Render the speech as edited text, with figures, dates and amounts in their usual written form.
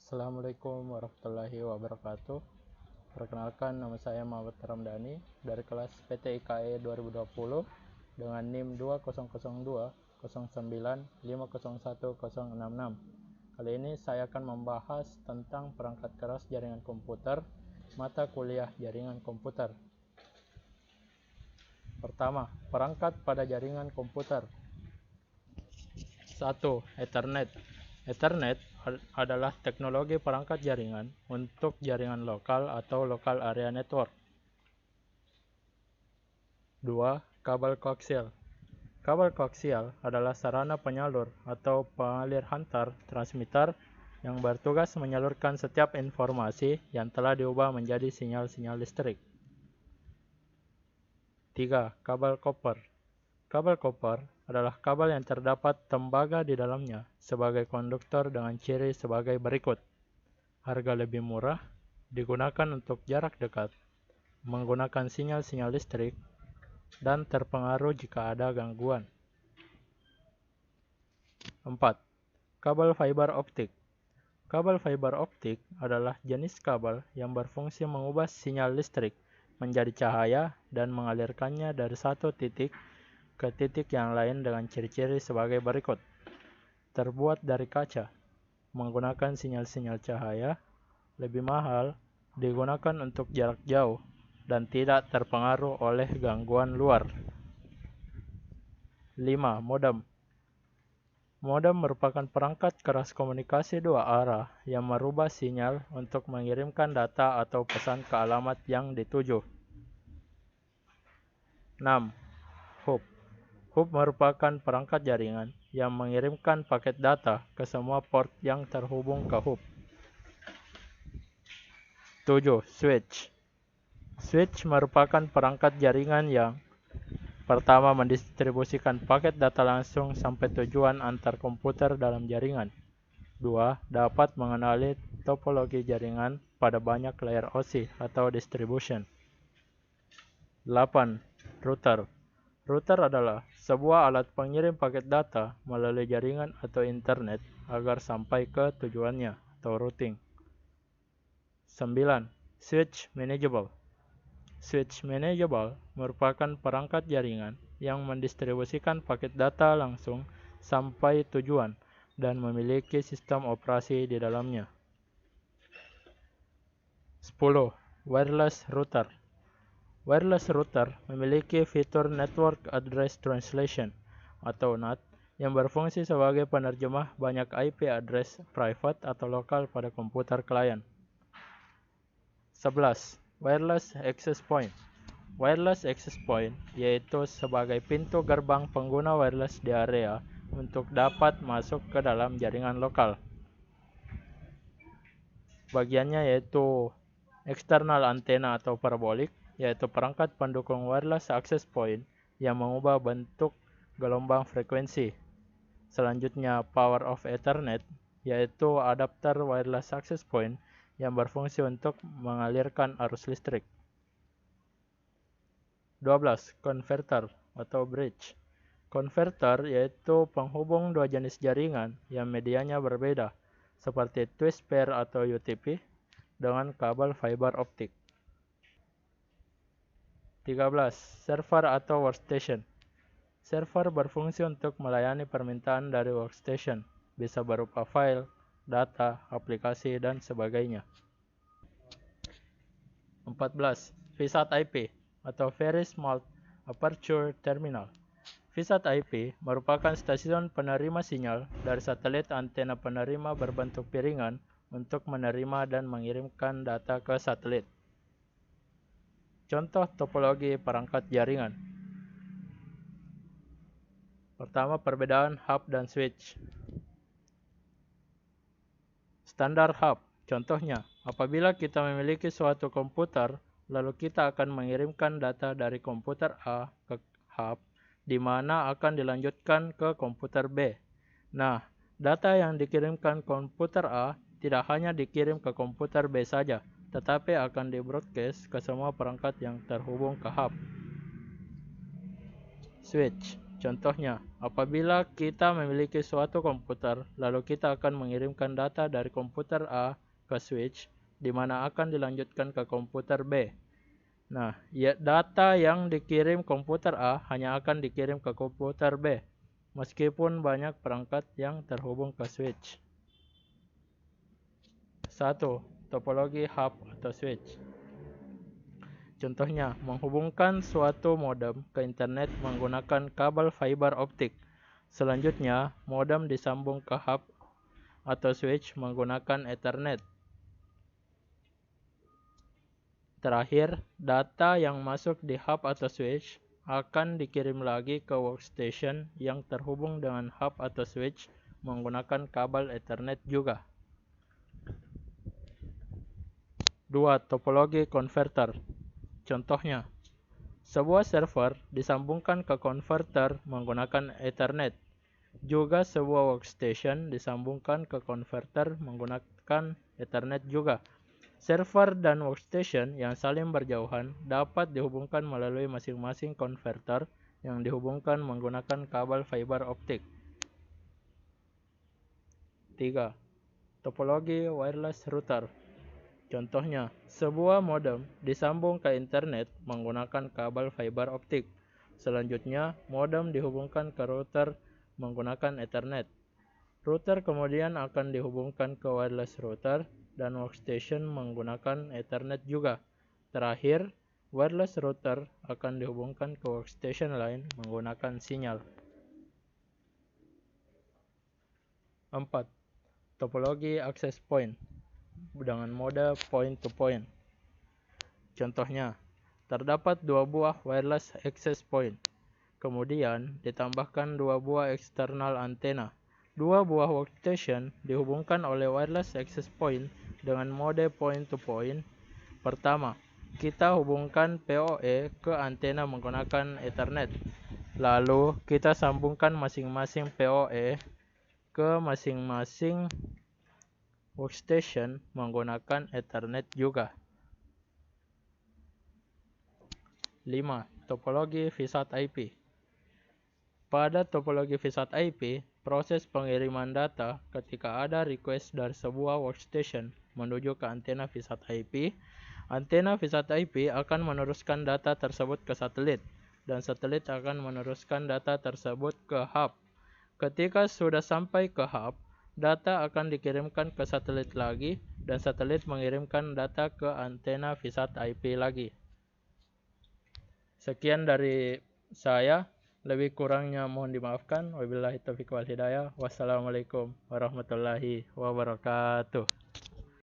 Assalamualaikum warahmatullahi wabarakatuh. Perkenalkan, nama saya Muhammad Ramdhani dari kelas PTIKE 2020 dengan NIM 200209501066. Kali ini saya akan membahas tentang perangkat keras jaringan komputer, mata kuliah jaringan komputer. Pertama, perangkat pada jaringan komputer. 1. Ethernet. Ethernet adalah teknologi perangkat jaringan untuk jaringan lokal atau local area network. 2. Kabel koaksial. Kabel koaksial adalah sarana penyalur atau pengalir hantar transmitter yang bertugas menyalurkan setiap informasi yang telah diubah menjadi sinyal-sinyal listrik. 3. Kabel koper. Kabel koper adalah kabel yang terdapat tembaga di dalamnya sebagai konduktor dengan ciri sebagai berikut. Harga lebih murah, digunakan untuk jarak dekat, menggunakan sinyal-sinyal listrik, dan terpengaruh jika ada gangguan. 4. Kabel fiber optik. Kabel fiber optik adalah jenis kabel yang berfungsi mengubah sinyal listrik menjadi cahaya dan mengalirkannya dari satu titik ke titik yang lain dengan ciri-ciri sebagai berikut. Terbuat dari kaca, menggunakan sinyal-sinyal cahaya, lebih mahal, digunakan untuk jarak jauh, dan tidak terpengaruh oleh gangguan luar. 5. Modem. Modem merupakan perangkat keras komunikasi dua arah yang merubah sinyal untuk mengirimkan data atau pesan ke alamat yang dituju. 6. Hub. Hub merupakan perangkat jaringan yang mengirimkan paket data ke semua port yang terhubung ke hub. 7. Switch. Switch merupakan perangkat jaringan yang pertama mendistribusikan paket data langsung sampai tujuan antar komputer dalam jaringan. 2. Dapat mengenali topologi jaringan pada banyak layer OSI atau distribution. 8. Router. Router adalah sebuah alat pengirim paket data melalui jaringan atau internet agar sampai ke tujuannya atau routing. 9. Switch manageable. Switch manageable merupakan perangkat jaringan yang mendistribusikan paket data langsung sampai tujuan dan memiliki sistem operasi di dalamnya. 10. Wireless router. Wireless router memiliki fitur Network Address Translation atau NAT yang berfungsi sebagai penerjemah banyak IP address private atau lokal pada komputer klien. 11. Wireless Access Point. Wireless Access Point yaitu sebagai pintu gerbang pengguna wireless di area untuk dapat masuk ke dalam jaringan lokal. Bagiannya yaitu eksternal antena atau parabolik, yaitu perangkat pendukung wireless access point yang mengubah bentuk gelombang frekuensi. Selanjutnya, power of Ethernet, yaitu adapter wireless access point yang berfungsi untuk mengalirkan arus listrik. 12. Converter atau bridge. Converter yaitu penghubung dua jenis jaringan yang medianya berbeda, seperti twist pair atau UTP, dengan kabel fiber optik. 13. Server atau workstation. Server berfungsi untuk melayani permintaan dari workstation, bisa berupa file, data, aplikasi, dan sebagainya. 14. VSAT IP atau Very Small Aperture Terminal. VSAT IP merupakan stasiun penerima sinyal dari satelit antena penerima berbentuk piringan untuk menerima dan mengirimkan data ke satelit. Contoh topologi perangkat jaringan. Pertama, perbedaan hub dan switch. Standar hub. Contohnya, apabila kita memiliki suatu komputer, lalu kita akan mengirimkan data dari komputer A ke hub, di mana akan dilanjutkan ke komputer B. Nah, data yang dikirimkan komputer A tidak hanya dikirim ke komputer B saja, tetapi akan di-broadcast ke semua perangkat yang terhubung ke hub. Switch. Contohnya, apabila kita memiliki suatu komputer, lalu kita akan mengirimkan data dari komputer A ke switch, di mana akan dilanjutkan ke komputer B. Nah, data yang dikirim komputer A hanya akan dikirim ke komputer B, meskipun banyak perangkat yang terhubung ke switch. 1. Topologi hub atau switch. Contohnya, menghubungkan suatu modem ke internet menggunakan kabel fiber optik. Selanjutnya, modem disambung ke hub atau switch menggunakan Ethernet. Terakhir, data yang masuk di hub atau switch akan dikirim lagi ke workstation yang terhubung dengan hub atau switch menggunakan kabel Ethernet juga. 2. Topologi converter. Contohnya, sebuah server disambungkan ke converter menggunakan Ethernet. Juga sebuah workstation disambungkan ke converter menggunakan Ethernet juga. Server dan workstation yang saling berjauhan dapat dihubungkan melalui masing-masing converter yang dihubungkan menggunakan kabel fiber optik. 3. Topologi wireless router. Contohnya, sebuah modem disambung ke internet menggunakan kabel fiber optik. Selanjutnya, modem dihubungkan ke router menggunakan Ethernet. Router kemudian akan dihubungkan ke wireless router dan workstation menggunakan Ethernet juga. Terakhir, wireless router akan dihubungkan ke workstation lain menggunakan sinyal. 4. Topologi access point dengan mode point-to-point. Contohnya, terdapat dua buah wireless access point. Kemudian ditambahkan dua buah eksternal antena. Dua buah workstation dihubungkan oleh wireless access point dengan mode point-to-point. Pertama, kita hubungkan PoE ke antena menggunakan Ethernet. Lalu, kita sambungkan masing-masing PoE ke masing-masing workstation menggunakan Ethernet juga. 5. Topologi VSAT IP. Pada topologi VSAT IP, proses pengiriman data ketika ada request dari sebuah workstation menuju ke antena VSAT IP, antena VSAT IP akan meneruskan data tersebut ke satelit, dan satelit akan meneruskan data tersebut ke hub. Ketika sudah sampai ke hub, data akan dikirimkan ke satelit lagi, dan satelit mengirimkan data ke antena VSAT IP lagi. Sekian dari saya, lebih kurangnya mohon dimaafkan. Wabillahi taufiq wal hidayah. Wassalamualaikum warahmatullahi wabarakatuh.